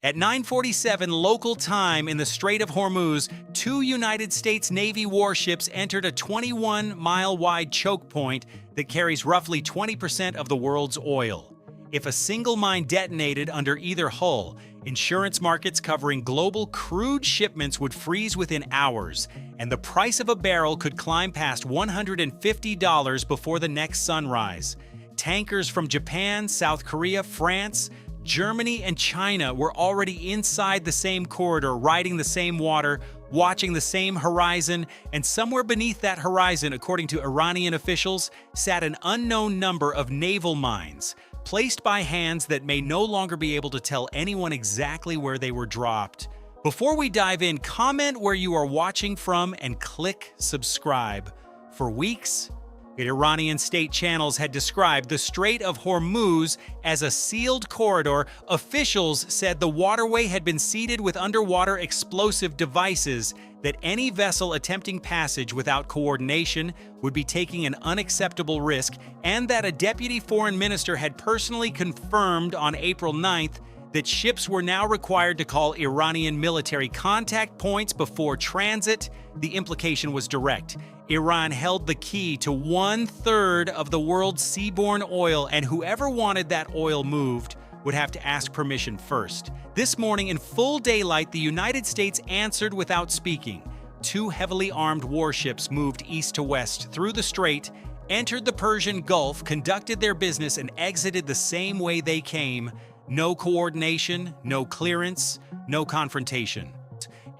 At 9:47 local time in the Strait of Hormuz, two United States Navy warships entered a 21-mile-wide choke point that carries roughly 20% of the world's oil. If a single mine detonated under either hull, insurance markets covering global crude shipments would freeze within hours, and the price of a barrel could climb past $150 before the next sunrise. Tankers from Japan, South Korea, France, Germany, and China were already inside the same corridor, riding the same water, watching the same horizon, and somewhere beneath that horizon, according to Iranian officials, sat an unknown number of naval mines, placed by hands that may no longer be able to tell anyone exactly where they were dropped. Before we dive in, comment where you are watching from and click subscribe. For weeks, Iranian state channels had described the Strait of Hormuz as a sealed corridor. Officials said the waterway had been seeded with underwater explosive devices, that any vessel attempting passage without coordination would be taking an unacceptable risk, and that a deputy foreign minister had personally confirmed on April 9th that ships were now required to call Iranian military contact points before transit. The implication was direct. Iran held the key to 1/3 of the world's seaborne oil, and whoever wanted that oil moved would have to ask permission first. This morning, in full daylight, the United States answered without speaking. Two heavily armed warships moved east to west through the strait, entered the Persian Gulf, conducted their business, and exited the same way they came. No coordination, no clearance, no confrontation,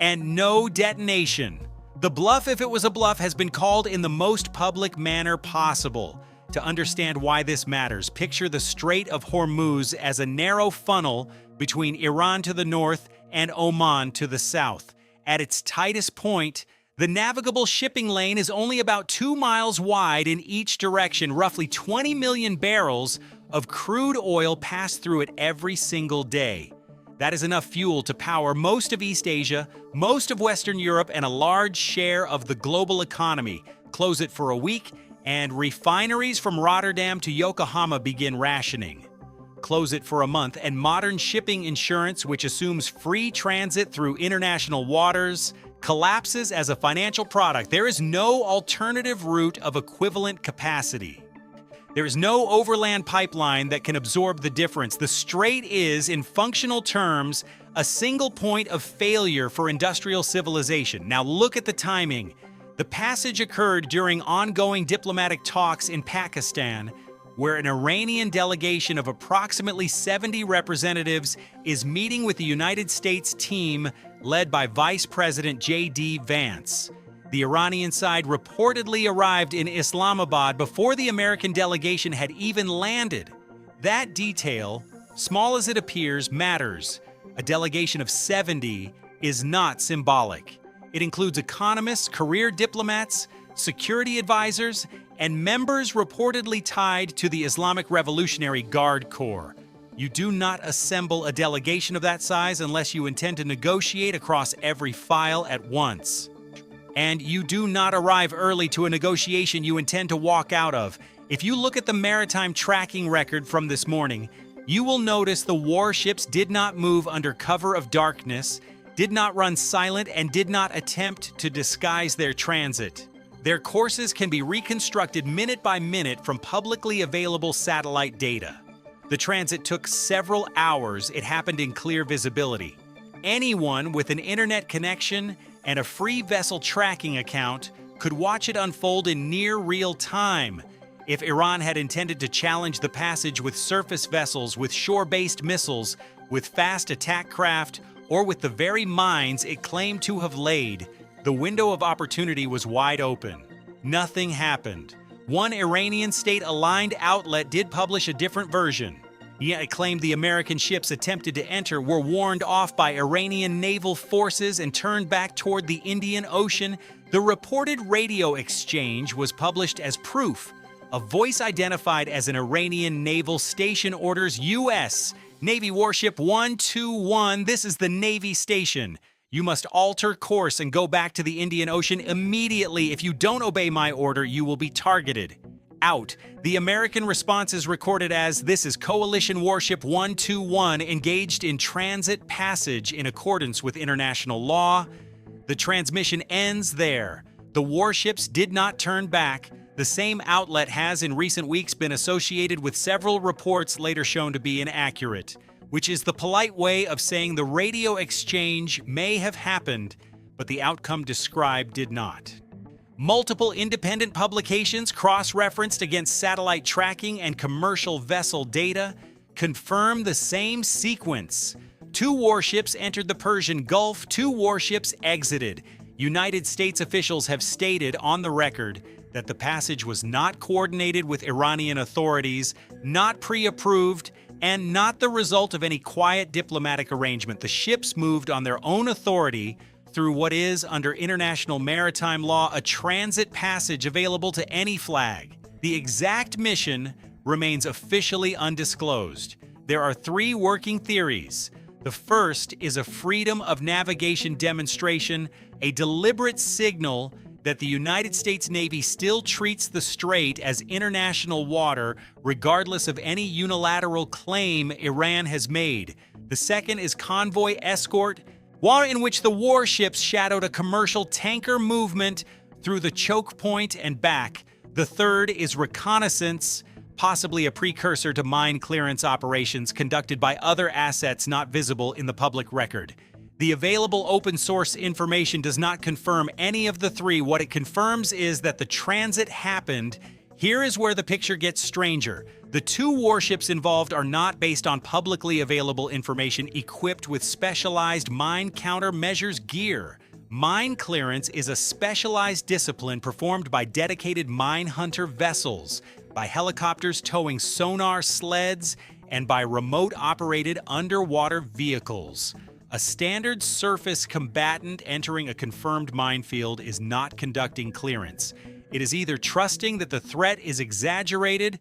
and no detonation. The bluff, if it was a bluff, has been called in the most public manner possible. To understand why this matters, picture the Strait of Hormuz as a narrow funnel between Iran to the north and Oman to the south. At its tightest point, the navigable shipping lane is only about 2 miles wide in each direction. Roughly 20 million barrels of crude oil pass through it every single day. That is enough fuel to power most of East Asia, most of Western Europe, and a large share of the global economy. Close it for a week, and refineries from Rotterdam to Yokohama begin rationing. Close it for a month, and modern shipping insurance, which assumes free transit through international waters, collapses as a financial product. There is no alternative route of equivalent capacity. There is no overland pipeline that can absorb the difference. The strait is, in functional terms, a single point of failure for industrial civilization. Now look at the timing. The passage occurred during ongoing diplomatic talks in Pakistan, where an Iranian delegation of approximately 70 representatives is meeting with the United States team led by Vice President J.D. Vance. The Iranian side reportedly arrived in Islamabad before the American delegation had even landed. That detail, small as it appears, matters. A delegation of 70 is not symbolic. It includes economists, career diplomats, security advisors, and members reportedly tied to the Islamic Revolutionary Guard Corps. You do not assemble a delegation of that size unless you intend to negotiate across every file at once. And you do not arrive early to a negotiation you intend to walk out of. If you look at the maritime tracking record from this morning, you will notice the warships did not move under cover of darkness, did not run silent, and did not attempt to disguise their transit. Their courses can be reconstructed minute by minute from publicly available satellite data. The transit took several hours. It happened in clear visibility. Anyone with an internet connection and a free vessel tracking account could watch it unfold in near real time. If Iran had intended to challenge the passage with surface vessels, with shore-based missiles, with fast attack craft, or with the very mines it claimed to have laid, the window of opportunity was wide open. Nothing happened. One Iranian state-aligned outlet did publish a different version. Yet it claimed the American ships attempted to enter were warned off by Iranian naval forces and turned back toward the Indian Ocean. The reported radio exchange was published as proof. A voice identified as an Iranian naval station orders U.S. Navy Warship 121. This is the Navy station. You must alter course and go back to the Indian Ocean immediately. If you don't obey my order, you will be targeted. out. The American response is recorded as, "This is Coalition Warship 121 engaged in transit passage in accordance with international law." The transmission ends there. The warships did not turn back. The same outlet has in recent weeks been associated with several reports later shown to be inaccurate, which is the polite way of saying the radio exchange may have happened, but the outcome described did not. Multiple independent publications cross-referenced against satellite tracking and commercial vessel data confirm the same sequence. 2 warships entered the Persian Gulf, 2 warships exited. United States officials have stated on the record that the passage was not coordinated with Iranian authorities, not pre-approved, and not the result of any quiet diplomatic arrangement. The ships moved on their own authority through what is, under international maritime law, a transit passage available to any flag. The exact mission remains officially undisclosed. There are 3 working theories. The first is a freedom of navigation demonstration, a deliberate signal that the United States Navy still treats the strait as international water, regardless of any unilateral claim Iran has made. The second is convoy escort, one in which the warships shadowed a commercial tanker movement through the choke point and back. The third is reconnaissance, possibly a precursor to mine clearance operations conducted by other assets not visible in the public record. The available open-source information does not confirm any of the 3. What it confirms is that the transit happened. Here is where the picture gets stranger. The 2 warships involved are not based on publicly available information equipped with specialized mine countermeasures gear. Mine clearance is a specialized discipline performed by dedicated mine hunter vessels, by helicopters towing sonar sleds, and by remote-operated underwater vehicles. A standard surface combatant entering a confirmed minefield is not conducting clearance. It is either trusting that the threat is exaggerated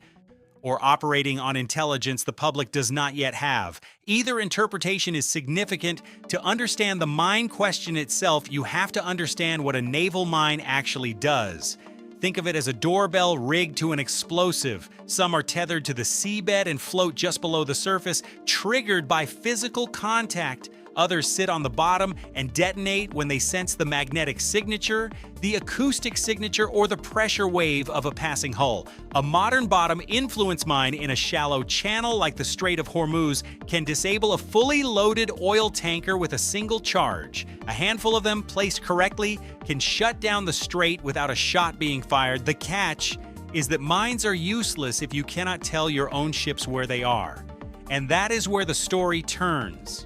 or operating on intelligence the public does not yet have. Either interpretation is significant. To understand the mine question itself, you have to understand what a naval mine actually does. Think of it as a doorbell rigged to an explosive. Some are tethered to the seabed and float just below the surface, triggered by physical contact. Others sit on the bottom and detonate when they sense the magnetic signature, the acoustic signature, or the pressure wave of a passing hull. A modern bottom influence mine in a shallow channel like the Strait of Hormuz can disable a fully loaded oil tanker with a single charge. A handful of them, placed correctly, can shut down the strait without a shot being fired. The catch is that mines are useless if you cannot tell your own ships where they are. And that is where the story turns.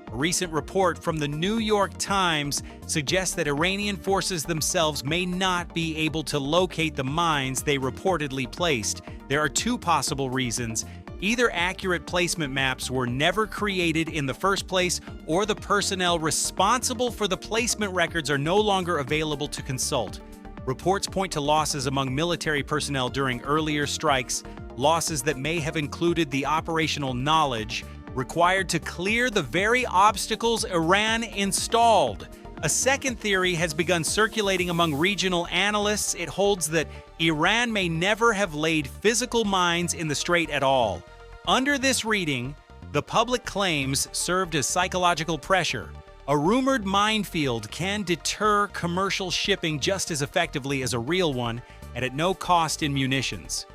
A recent report from the New York Times suggests that Iranian forces themselves may not be able to locate the mines they reportedly placed. There are 2 possible reasons. Either accurate placement maps were never created in the first place, or the personnel responsible for the placement records are no longer available to consult. Reports point to losses among military personnel during earlier strikes, losses that may have included the operational knowledge required to clear the very obstacles Iran installed. A second theory has begun circulating among regional analysts. It holds that Iran may never have laid physical mines in the strait at all. Under this reading, the public claims served as psychological pressure. A rumored minefield can deter commercial shipping just as effectively as a real one, and at no cost in munitions.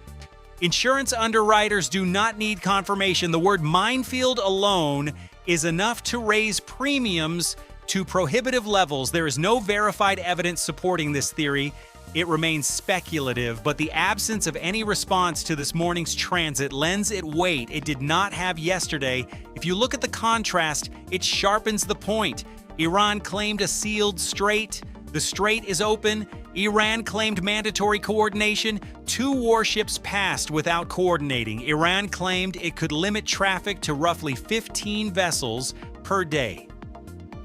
Insurance underwriters do not need confirmation. The word minefield alone is enough to raise premiums to prohibitive levels. There is no verified evidence supporting this theory. It remains speculative, but the absence of any response to this morning's transit lends it weight it did not have yesterday. If you look at the contrast, it sharpens the point. Iran claimed a sealed strait. The strait is open. Iran claimed mandatory coordination. 2 warships passed without coordinating. Iran claimed it could limit traffic to roughly 15 vessels per day.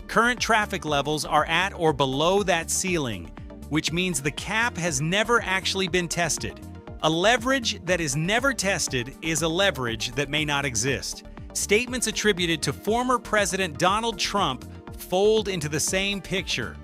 Current traffic levels are at or below that ceiling, which means the cap has never actually been tested. A leverage that is never tested is a leverage that may not exist. Statements attributed to former President Donald Trump fold into the same picture.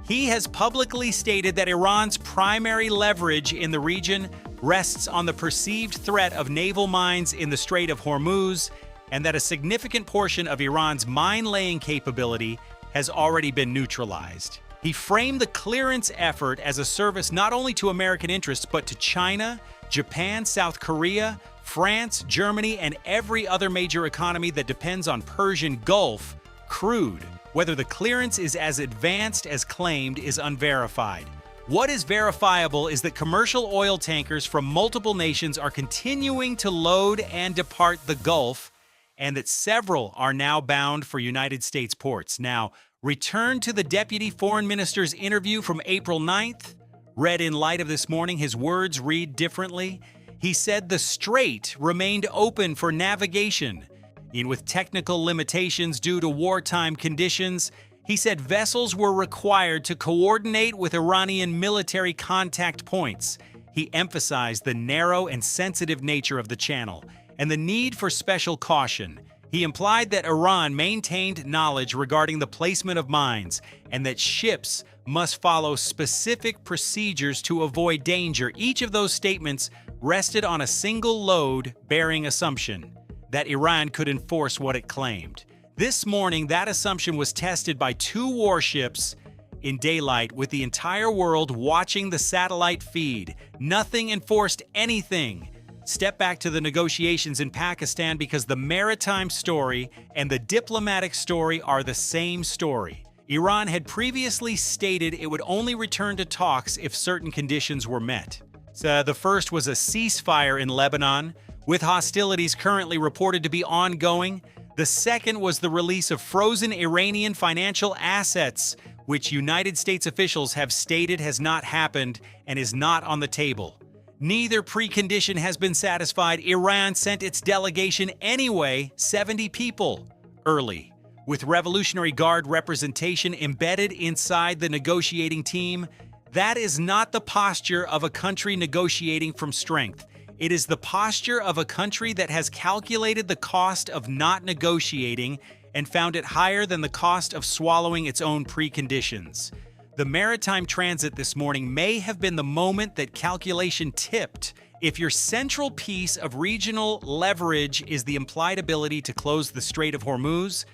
He has publicly stated that Iran's primary leverage in the region rests on the perceived threat of naval mines in the Strait of Hormuz, and that a significant portion of Iran's mine-laying capability has already been neutralized. He framed the clearance effort as a service not only to American interests, but to China, Japan, South Korea, France, Germany, and every other major economy that depends on Persian Gulf crude. Whether the clearance is as advanced as claimed is unverified. What is verifiable is that commercial oil tankers from multiple nations are continuing to load and depart the Gulf, and that several are now bound for United States ports. Now, return to the Deputy Foreign Minister's interview from April 9th. Read in light of this morning, his words read differently. He said the strait remained open for navigation, and with technical limitations due to wartime conditions. He said vessels were required to coordinate with Iranian military contact points. He emphasized the narrow and sensitive nature of the channel and the need for special caution. He implied that Iran maintained knowledge regarding the placement of mines and that ships must follow specific procedures to avoid danger. Each of those statements rested on a single load-bearing assumption that Iran could enforce what it claimed. This morning, that assumption was tested by 2 warships in daylight, with the entire world watching the satellite feed. Nothing enforced anything. Step back to the negotiations in Pakistan, because the maritime story and the diplomatic story are the same story. Iran had previously stated it would only return to talks if certain conditions were met. The first was a ceasefire in Lebanon, with hostilities currently reported to be ongoing. The second was the release of frozen Iranian financial assets, which United States officials have stated has not happened and is not on the table. Neither precondition has been satisfied. Iran sent its delegation anyway, 70 people, early, with Revolutionary Guard representation embedded inside the negotiating team. That is not the posture of a country negotiating from strength. It is the posture of a country that has calculated the cost of not negotiating and found it higher than the cost of swallowing its own preconditions. The maritime transit this morning may have been the moment that calculation tipped. If your central piece of regional leverage is the implied ability to close the Strait of Hormuz,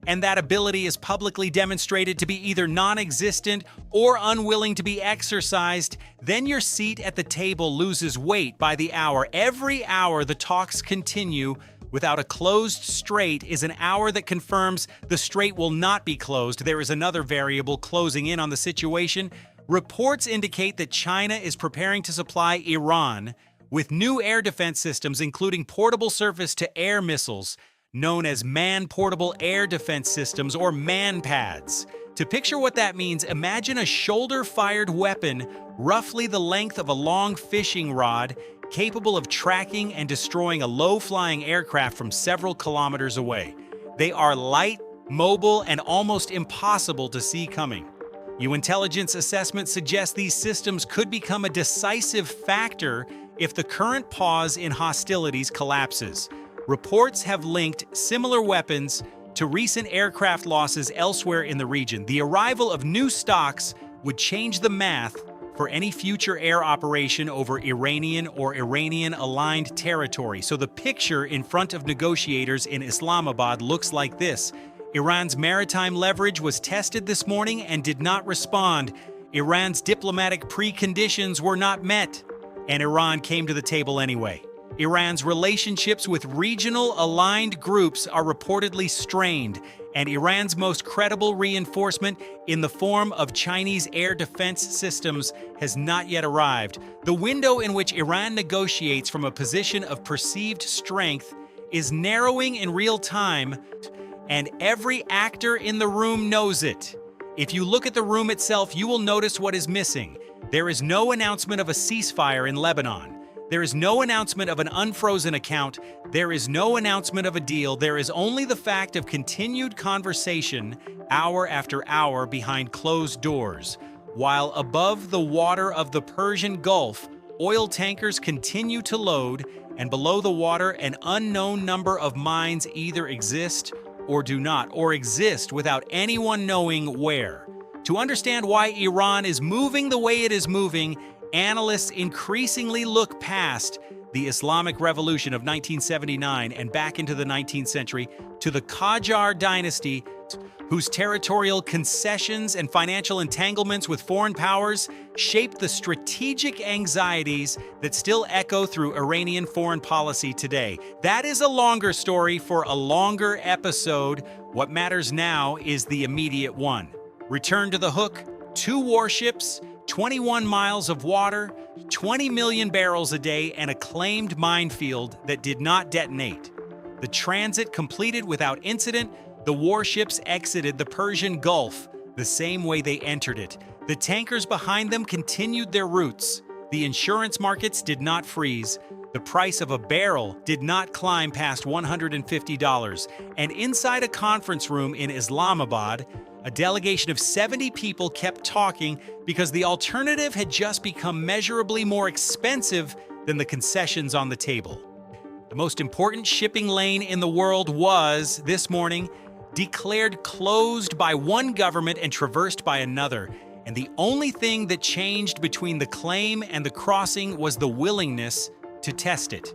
and that ability is publicly demonstrated to be either non-existent or unwilling to be exercised, then your seat at the table loses weight by the hour. Every hour the talks continue without a closed strait is an hour that confirms the strait will not be closed. There is another variable closing in on the situation. Reports indicate that China is preparing to supply Iran with new air defense systems, including portable surface-to-air missiles, known as man-portable air defense systems, or MANPADS. To picture what that means, imagine a shoulder-fired weapon roughly the length of a long fishing rod, capable of tracking and destroying a low-flying aircraft from several kilometers away. They are light, mobile, and almost impossible to see coming. Intelligence assessment suggests these systems could become a decisive factor if the current pause in hostilities collapses. Reports have linked similar weapons to recent aircraft losses elsewhere in the region. The arrival of new stocks would change the math for any future air operation over Iranian or Iranian-aligned territory. So the picture in front of negotiators in Islamabad looks like this. Iran's maritime leverage was tested this morning and did not respond. Iran's diplomatic preconditions were not met, and Iran came to the table anyway. Iran's relationships with regional aligned groups are reportedly strained, and Iran's most credible reinforcement in the form of Chinese air defense systems has not yet arrived. The window in which Iran negotiates from a position of perceived strength is narrowing in real time, and every actor in the room knows it. If you look at the room itself, you will notice what is missing. There is no announcement of a ceasefire in Lebanon. There is no announcement of an unfrozen account. There is no announcement of a deal. There is only the fact of continued conversation, hour after hour behind closed doors. While above the water of the Persian Gulf, oil tankers continue to load, and below the water, an unknown number of mines either exist or do not, or exist without anyone knowing where. To understand why Iran is moving the way it is moving, analysts increasingly look past the Islamic Revolution of 1979 and back into the 19th century to the Qajar dynasty, whose territorial concessions and financial entanglements with foreign powers shaped the strategic anxieties that still echo through Iranian foreign policy today. That is a longer story for a longer episode. What matters now is the immediate one. Return to the hook, 2 warships, 21 miles of water, 20 million barrels a day, and a claimed minefield that did not detonate. The transit completed without incident. The warships exited the Persian Gulf the same way they entered it. The tankers behind them continued their routes. The insurance markets did not freeze. The price of a barrel did not climb past $150. And inside a conference room in Islamabad, a delegation of 70 people kept talking because the alternative had just become measurably more expensive than the concessions on the table. The most important shipping lane in the world was, this morning, declared closed by one government and traversed by another. And the only thing that changed between the claim and the crossing was the willingness to test it.